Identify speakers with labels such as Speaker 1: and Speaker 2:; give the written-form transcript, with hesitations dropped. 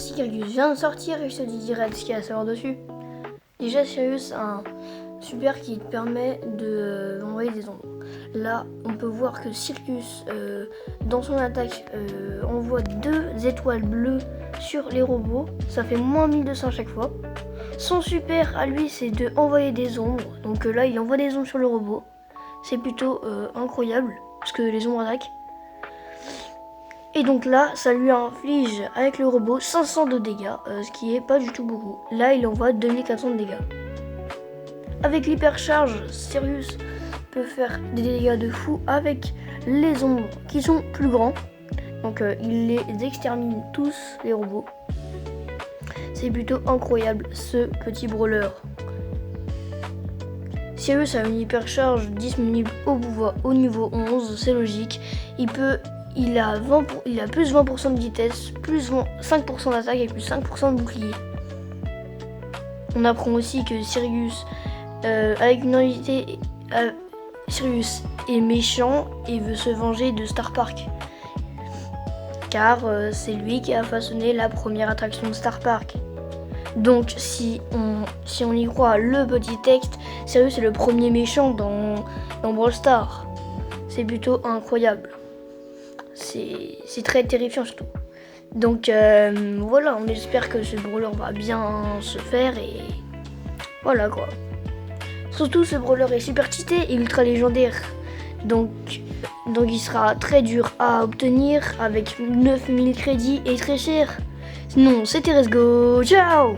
Speaker 1: Sirius vient de sortir et je te dis direct ce qu'il y a à savoir dessus. Déjà, Sirius a un super qui te permet d'envoyer des ombres. Là, on peut voir que Sirius, dans son attaque, envoie 2 étoiles bleues sur les robots. Ça fait moins 1200 à chaque fois. Son super à lui, c'est de envoyer des ombres. Donc là, il envoie des ombres sur le robot. C'est plutôt incroyable, parce que les ombres attaquent. Et donc là, ça lui inflige avec le robot 500 de dégâts, ce qui est pas du tout beaucoup. Là, il envoie 2400 de dégâts. Avec l'hypercharge, Sirius peut faire des dégâts de fou avec les ombres qui sont plus grands. Donc il les extermine tous, les robots. C'est plutôt incroyable, ce petit brawler. Sirius a une hypercharge disponible au niveau 11, c'est logique. Il a plus 20% de vitesse, plus 5% d'attaque et plus 5% de bouclier. On apprend aussi que Sirius, avec une unité, Sirius est méchant et veut se venger de Star Park. Car c'est lui qui a façonné la première attraction de Star Park. Donc si on y croit le petit texte, Sirius est le premier méchant dans Brawl Stars. C'est plutôt incroyable. C'est très terrifiant surtout. Donc voilà, on espère que ce brawler va bien se faire et voilà quoi. Surtout ce brawler est super cheaté et ultra légendaire. Donc il sera très dur à obtenir avec 9000 crédits et très cher. Sinon c'était Let's Go, ciao!